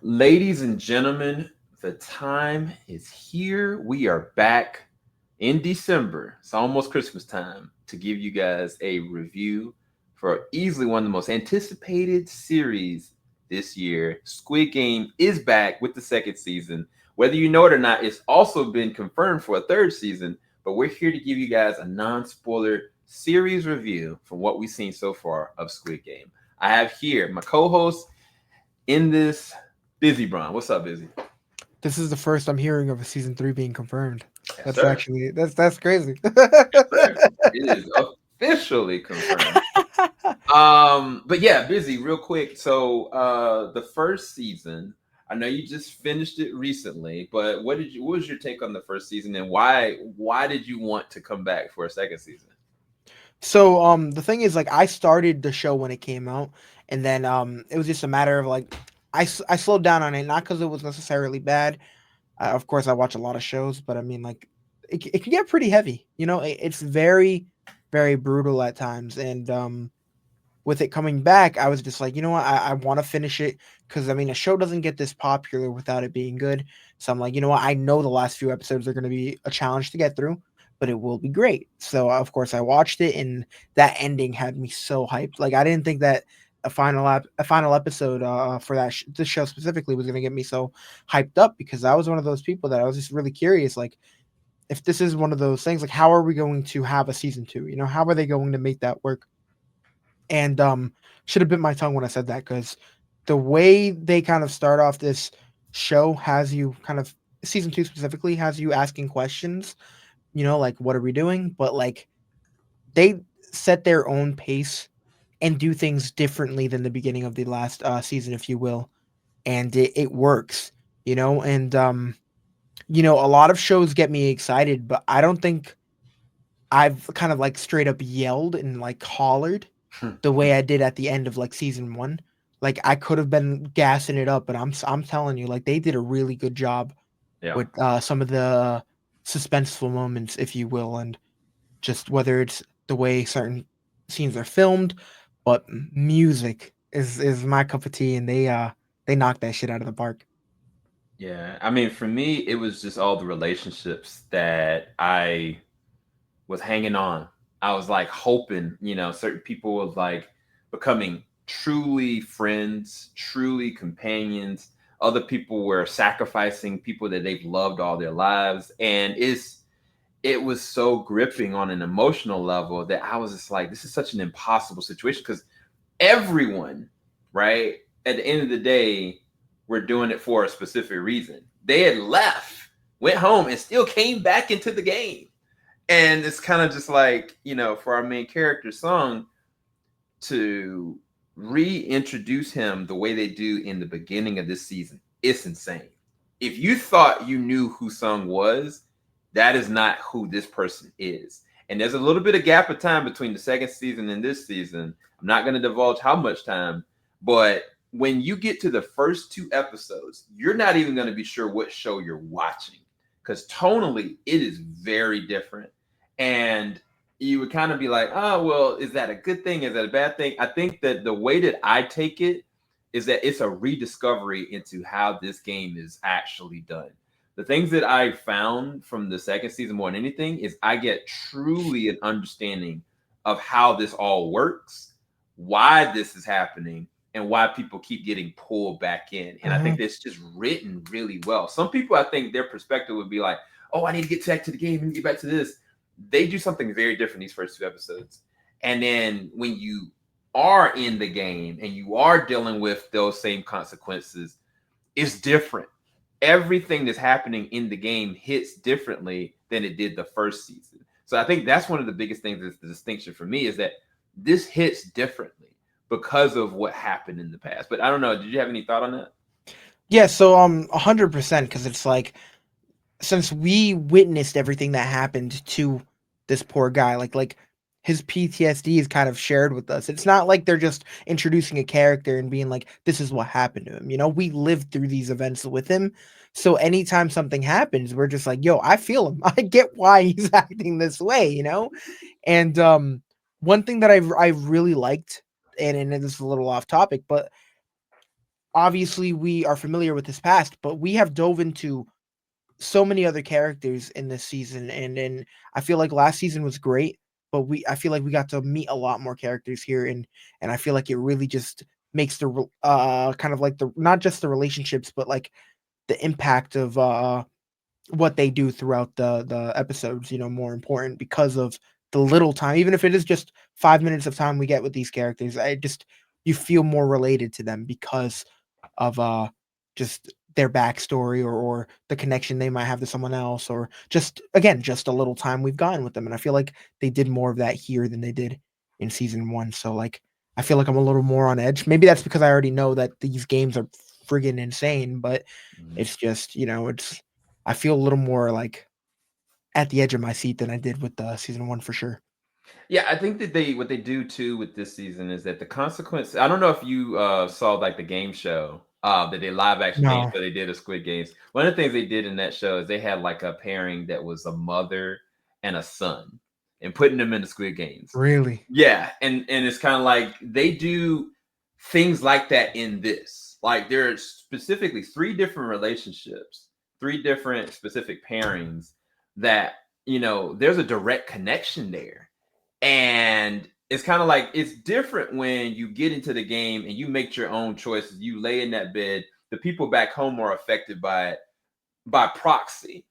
Ladies and gentlemen, the time is here. We are back in December. It's almost Christmas time to give you guys a review for easily one of the most anticipated series this year. Squid Game is back with the second season. Whether you know it or not, it's also been confirmed for a third season, but we're here to give you guys a non spoiler series review from what we've seen so far of Squid Game. I have here my co host in this Busy Bron. What's up, Busy? This is the first I'm hearing of a season 3 being confirmed. Yes, That's sir. actually that's crazy. Yes, sir. It is officially confirmed. But yeah, Busy, real quick. So the first season, I know you just finished it recently, but what was your take on the first season and why did you want to come back for a second season? So the thing is, like, I started the show when it came out, and then it was just a matter of like I slowed down on it, not because it was necessarily bad. Of course, I watch a lot of shows, but I mean, like, it can get pretty heavy. It's very brutal at times, and with it coming back, I was just like, you know what, I want to finish it because I mean, a show doesn't get this popular without it being good. So I'm like, you know what, I know the last few episodes are going to be a challenge to get through, but it will be great. So of course, I watched it, and that ending had me so hyped. Like, I didn't think that a final episode for this show specifically was going to get me so hyped up because I was one of those people that I was just really curious, like, if this is one of those things, like, how are we going to have a season 2? How are they going to make that work? And should have bit my tongue when I said that because the way they kind of start off this show has you kind of season 2 specifically has you asking questions, like, what are we doing? But like, they set their own pace and do things differently than the beginning of the last season, if you will, and it works. And a lot of shows get me excited, but I don't think I've kind of like straight up yelled and like hollered the way I did at the end of like season 1. Like, I could have been gassing it up, but I'm telling you, like, they did a really good job Yeah. with some of the suspenseful moments, if you will, and just whether it's the way certain scenes are filmed, but music is my cup of tea, and they knocked that shit out of the park. Yeah. I mean, for me, it was just all the relationships that I was hanging on. I was like hoping, certain people was like becoming truly friends, truly companions. Other people were sacrificing people that they've loved all their lives. And it was so gripping on an emotional level that I was just like, this is such an impossible situation because everyone, right, at the end of the day, were doing it for a specific reason. They had left, went home, and still came back into the game. And it's kind of just like, for our main character, Sung, to reintroduce him the way they do in the beginning of this season, it's insane. If you thought you knew who Sung was, that is not who this person is. And there's a little bit of gap of time between the second season and this season. I'm not going to divulge how much time, but when you get to the first two episodes, you're not even going to be sure what show you're watching because tonally it is very different. And you would kind of be like, oh, well, is that a good thing? Is that a bad thing? I think that the way that I take it is that it's a rediscovery into how this game is actually done. The things that I found from the second season more than anything is I get truly an understanding of how this all works, why this is happening, and why people keep getting pulled back in. And I think that's just written really well. Some people, I think their perspective would be like, oh, I need to get back to the game and get back to this. They do something very different these first two episodes. And then when you are in the game and you are dealing with those same consequences, it's different. Everything that's happening in the game hits differently than it did the first season. So I think that's one of the biggest things that's the distinction for me is that this hits differently because of what happened in the past. But I don't know. Did you have any thought on that? Yeah, so 100% because it's like, since we witnessed everything that happened to this poor guy, like his PTSD is kind of shared with us. It's not like they're just introducing a character and being like, this is what happened to him. We lived through these events with him. So anytime something happens, we're just like, yo, I feel him. I get why he's acting this way. And one thing that I really liked, and this is a little off topic, but obviously we are familiar with his past, but we have dove into so many other characters in this season, and I feel like last season was great, but I feel like we got to meet a lot more characters here, and I feel like it really just makes the kind of like the not just the relationships, but like the impact of what they do throughout the episodes, more important because of the little time, even if it is just 5 minutes of time we get with these characters. I just you feel more related to them because of just their backstory, or the connection they might have to someone else, or just again just a little time we've gotten with them. And I feel like they did more of that here than they did in season one. So like I feel like I'm a little more on edge. Maybe that's because I already know that these games are friggin' insane, but Mhm. it's just, it's I feel a little more like at the edge of my seat than I did with season one for sure. Yeah, I think that they what they do too with this season is that the consequence. I don't know if you saw like the game show that they live action game No, show they did of Squid Games. One of the things they did in that show is they had like a pairing that was a mother and a son, and putting them in the Squid Games. really. Yeah, and it's kind of like they do things like that in this. Like there are specifically three different relationships, three different specific pairings that there's a direct connection there. And it's kind of like it's different when you get into the game and you make your own choices. You lay in that bed. The people back home are affected by it by proxy.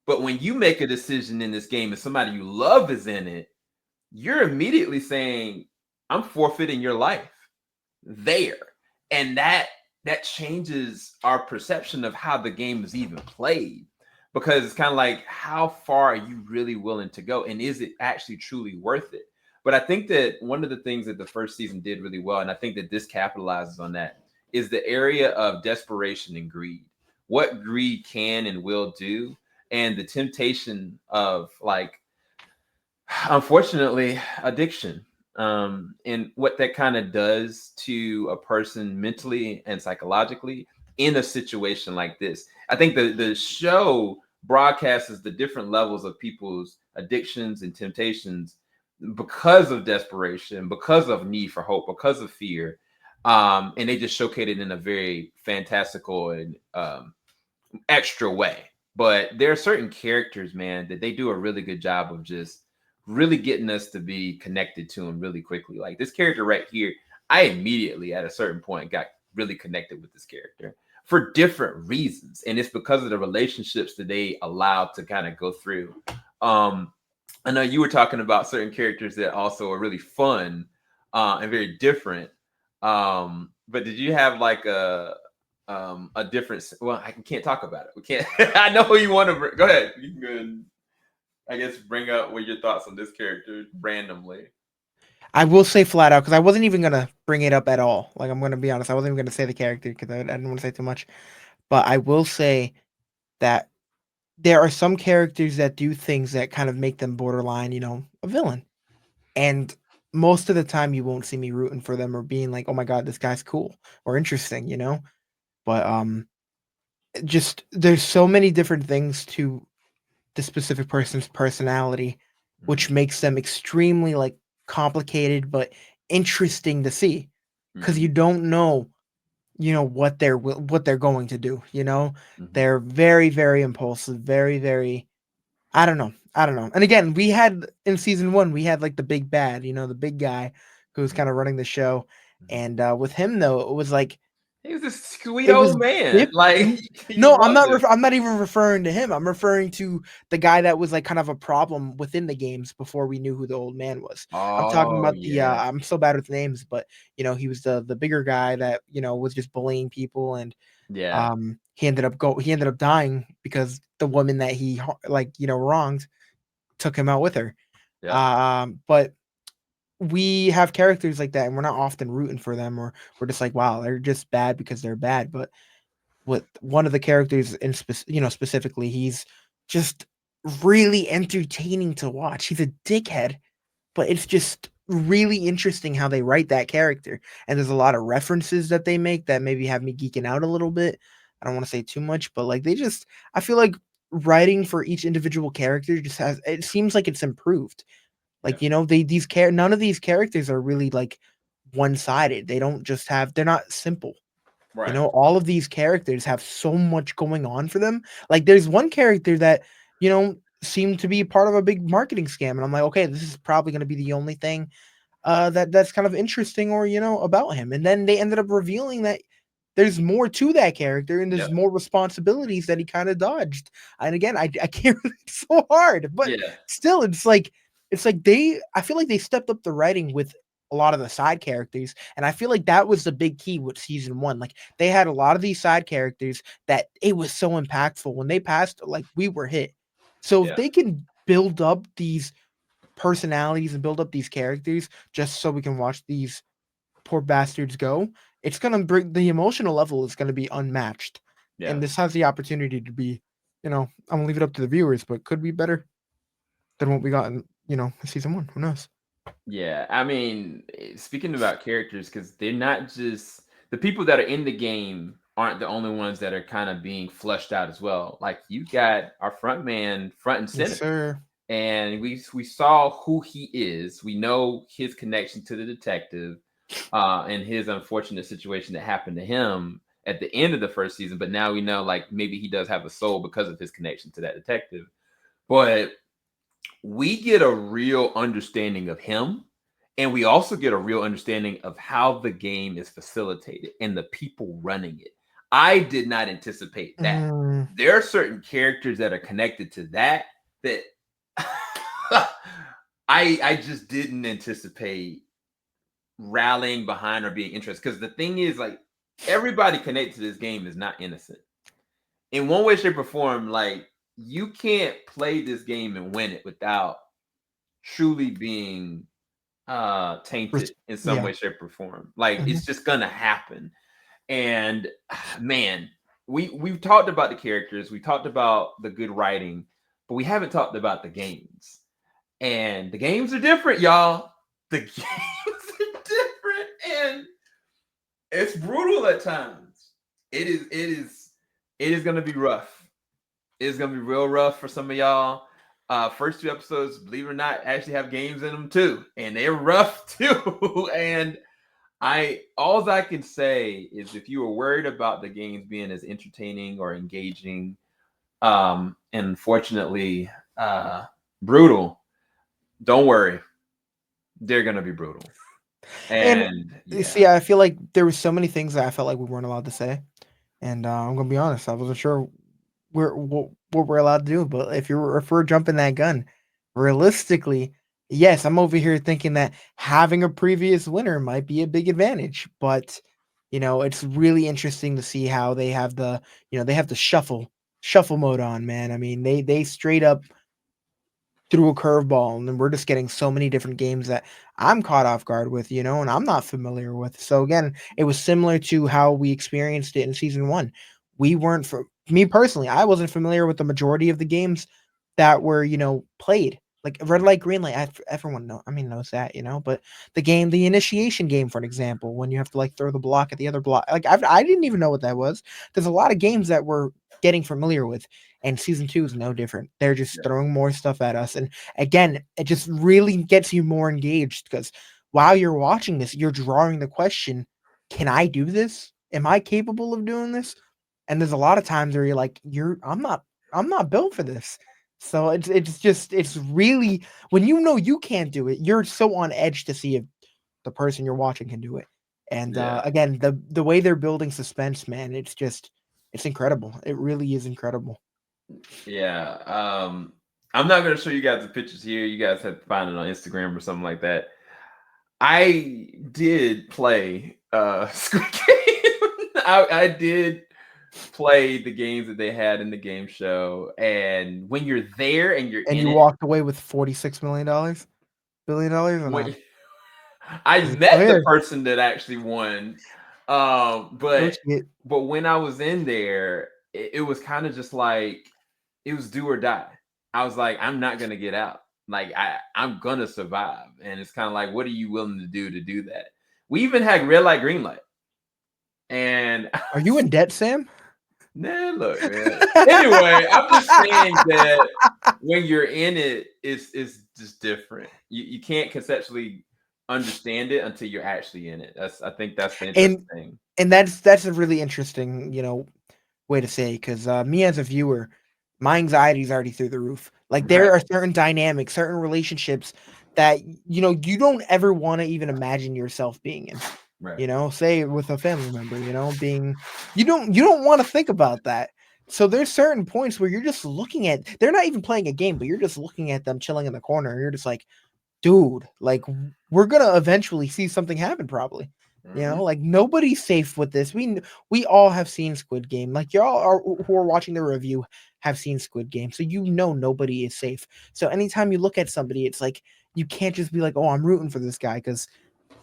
But when you make a decision in this game and somebody you love is in it, you're immediately saying, I'm forfeiting your life there. And that changes our perception of how the game is even played. Because it's kind of like, how far are you really willing to go? And is it actually truly worth it? But I think that one of the things that the first season did really well, and I think that this capitalizes on that, is the area of desperation and greed. What greed can and will do, and the temptation of like unfortunately addiction, and what that kind of does to a person mentally and psychologically in a situation like this. I think the show broadcasts the different levels of people's addictions and temptations because of desperation, because of need for hope, because of fear, and they just showcase it in a very fantastical and extra way. But there are certain characters, man, that they do a really good job of just really getting us to be connected to them really quickly. Like this character right here, I immediately at a certain point got really connected with this character for different reasons. And it's because of the relationships that they allowed to kind of go through. Um, I know you were talking about certain characters that also are really fun and very different. But did you have like a difference? Well, I can't talk about it. We can't. I know who you want to go ahead. You can go and, I guess, bring up what your thoughts on this character randomly. I will say flat out because I wasn't even gonna bring it up at all. Like I'm gonna be honest, I wasn't even gonna say the character because I didn't want to say too much. But I will say that there are some characters that do things that kind of make them borderline, a villain. And most of the time, you won't see me rooting for them or being like, "Oh my god, this guy's cool or interesting." But just there's so many different things to the specific person's personality, which Mm-hmm. makes them extremely like complicated but interesting to see because you Mm-hmm. don't know, what they're going to do. Mm-hmm. They're very, very impulsive, very, very. I don't know. I don't know. And again, we had in season one, we had like the big bad, the big guy who was kind of running the show. Mm-hmm. And with him though, it was like He was this sweet it was old man. dip Like you no, loved him. I'm not even referring to him. I'm referring to the guy that was, like, kind of a problem within the games before we knew who the old man was. I'm talking Oh about the, yeah, I'm so bad with names, but, he was the bigger guy that, was just bullying people, and, yeah, he ended up dying because the woman that he like, wronged took him out with her. yeah. But we have characters like that, and we're not often rooting for them, or we're just like, "Wow, they're just bad because they're bad," but with one of the characters specifically, he's just really entertaining to watch. He's a dickhead, but it's just really interesting how they write that character. And there's a lot of references that they make that maybe have me geeking out a little bit. I don't want to say too much, but like I feel like writing for each individual character just has it seems like it's improved. Yeah. Like, none of these characters are really like one-sided. They don't just have they're not simple. Right. All of these characters have so much going on for them. Like, there's one character that, seemed to be part of a big marketing scam, and I'm like, okay, this is probably going to be the only thing that's kind of interesting or about him. And then they ended up revealing that there's more to that character and there's Yep. more responsibilities that he kind of dodged. And again, I can't relate so hard, but Yeah. still, it's like I feel like they stepped up the writing with a lot of the side characters, and I feel like that was the big key with season one. Like, they had a lot of these side characters that it was so impactful when they passed. Like, we were hit. So if Yeah. they can build up these personalities and build up these characters just so we can watch these poor bastards go, it's gonna bring the emotional level is gonna be unmatched. Yeah. And this has the opportunity to be, I'm gonna leave it up to the viewers, but could be better than what we got in, season one. Who knows? Yeah, I mean, speaking about characters, because they're not just the people that are in the game aren't the only ones that are kind of being flushed out as well. Like, you got our front man front and Yes, center, sir. and we saw who he is. We know his connection to the detective, and his unfortunate situation that happened to him at the end of the first season. But now we know, like, maybe he does have a soul because of his connection to that detective. But we get a real understanding of him, and we also get a real understanding of how the game is facilitated and the people running it. I did not anticipate that. Mm, There are certain characters that are connected to that I just didn't anticipate rallying behind or being interested, because the thing is, like, everybody connected to this game is not innocent in one way, shape, or form. Like, you can't play this game and win it without truly being tainted in some yeah. way, shape, or form. Like, Mhm. it's just gonna happen. And man, we've talked about the characters, we talked about the good writing, but we haven't talked about the games. And the games are different, y'all. The games are different, and it's brutal at times. It is gonna be rough. It's gonna be real rough for some of y'all. First two episodes, believe it or not, actually have games in them too, and they're rough too. And all I can say is, if you were worried about the games being as entertaining or engaging, and unfortunately brutal, don't worry, they're gonna be brutal. And And you yeah, see, I feel like there was so many things that I felt like we weren't allowed to say. And I'm gonna be honest, I wasn't sure what we're allowed to do. But if we're jumping that gun, realistically, yes, I'm over here thinking that having a previous winner might be a big advantage. But it's really interesting to see how they have they have the shuffle mode on, man. I mean, they straight up threw a curveball, and then we're just getting so many different games that I'm caught off guard with, and I'm not familiar with. So again, it was similar to how we experienced it in season one. We weren't for me personally, I wasn't familiar with the majority of the games that were, played. Like red light, green light. Everyone knows that, But the initiation game, for an example, when you have to like throw the block at the other block, like I didn't even know what that was. There's a lot of games that we're getting familiar with, and season two is no different. They're just yeah, throwing more stuff at us. And again, it just really gets you more engaged because while you're watching this, you're drawing the question, can I do this? Am I capable of doing this? And there's a lot of times where you're like, I'm not built for this. So it's really, when you can't do it, you're so on edge to see if the person you're watching can do it. And yeah, again, the way they're building suspense, man, it's incredible. It really is incredible. yeah. I'm not gonna show you guys the pictures here. You guys have to find it on Instagram or something like that. I did play Squid Game. I did play the games that they had in the game show, and when you're there and you're And in you it, walked away with $46 million, $1 billion, or no? when I 'Cause it's still met the here. person that actually won, Oh but shit. when I was in there, it was kind of just like it was do or die. I was like, I'm not gonna get out. Like, I'm gonna survive, and it's kind of like, what are you willing to do that? We even had red light, green light, and Are you in debt, Sam? nah, look, man. Anyway, I'm just saying that when you're in it, it's just different. You can't conceptually understand it until you're actually in it. I think that's the And interesting thing. and that's a really interesting, way to say, because me as a viewer, my anxiety is already through the roof. Like Right. there are certain dynamics, certain relationships that you don't ever want to even imagine yourself being in. Right. Say with a family member, being you don't want to think about that. So there's certain points where you're just looking at they're not even playing a game, but you're just looking at them chilling in the corner, and you're just like, dude, like we're gonna eventually see something happen, probably. Mhm. Like nobody's safe with this. We all have seen Squid Game. Like y'all are who are watching the review have seen Squid Game, so nobody is safe. So anytime you look at somebody, it's like you can't just be like, oh, I'm rooting for this guy, because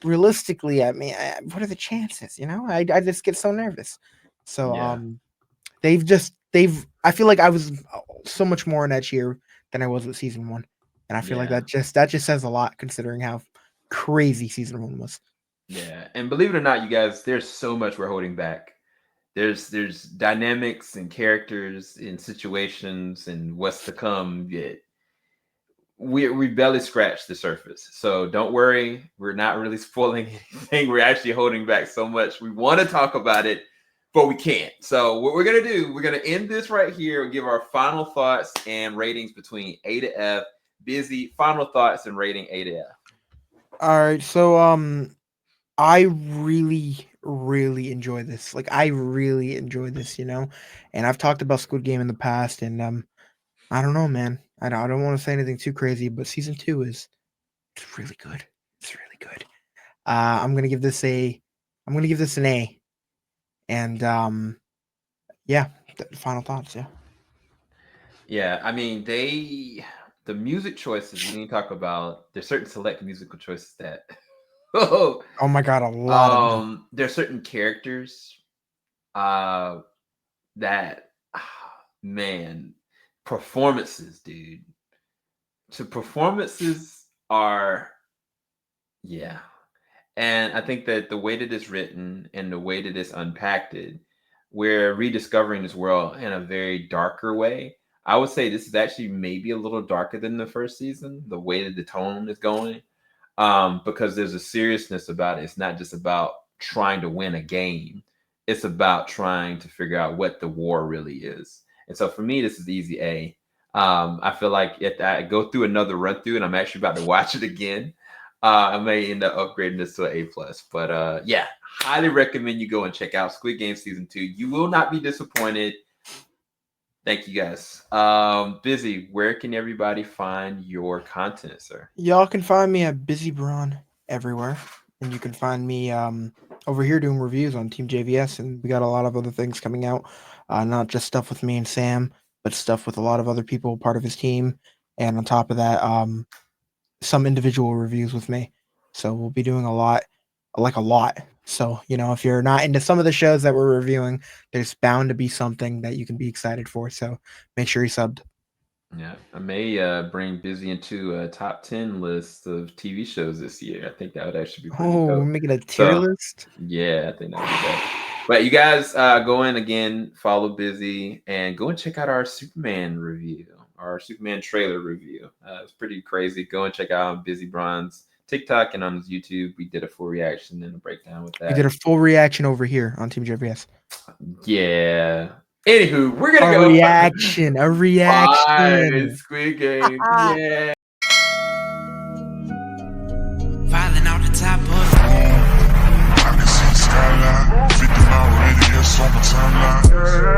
realistically, I mean, what are the chances? I just get so nervous. So Yeah. they've I feel like I was so much more on edge here than I was with season one, and I feel like Yeah. that just says a lot considering how crazy season one was. Yeah. And believe it or not, you guys, there's so much we're holding back. There's dynamics and characters and situations and what's to come that we barely scratched the surface. So don't worry, we're not really spoiling anything. We're actually holding back so much. We want to talk about it, but we can't. So what we're gonna do, we're gonna end this right here and give our final thoughts and ratings between A to F. Bizzy, final thoughts and rating A to F. All right, so I really, really enjoy this. Like I really enjoy this, and I've talked about Squid Game in the past, and I don't know, man. I don't want to say anything too crazy, but season two is it's really good. It's really good. I'm gonna give this an A, and yeah, final thoughts. Yeah. Yeah, I mean the music choices we didn't talk about. There's certain select musical choices that oh, Oh my god, a lot of them. there's certain characters uh that man, performances, dude. So performances are yeah. And I think that the way that it's written and the way that it's unpacked it, we're rediscovering this world in a very darker way. I would say this is actually maybe a little darker than the first season, the way that the tone is going. Because there's a seriousness about it. It's not just about trying to win a game. It's about trying to figure out what the war really is. And so for me, this is easy A. I feel like if I go through another run through and I'm actually about to watch it again, I may end up upgrading this to an A plus. But yeah, highly recommend you go and check out Squid Game season 2. You will not be disappointed. Thank you guys. Bizzy, where can everybody find your content, sir? Y'all can find me at Busy Braun everywhere, and you can find me over here doing reviews on Team JVS, and we got a lot of other things coming out. Not just stuff with me and Sam, but stuff with a lot of other people part of his team, and on top of that, some individual reviews with me. So we'll be doing a lot, like a lot. So, if you're not into some of the shows that we're reviewing, there's bound to be something that you can be excited for. So make sure you subbed. Yeah, I may bring Busy into a top 10 list of TV shows this year. I think that would actually be pretty Oh, we're dope. making a tier So, list. yeah, I think that would be dope. But you guys go in again, follow Busy, and go and check out our Superman review, our Superman trailer review. It's pretty crazy. Go and check out Busy Bron's TikTok and on his YouTube. We did a full reaction and a breakdown with We did that. a full reaction over here on Team JVS. Yeah. Anywho, we're gonna A go reaction, a find reaction. Squid Game. Yeah. Filing out the top of I can see the skyline, 50 mile radius on my timeline.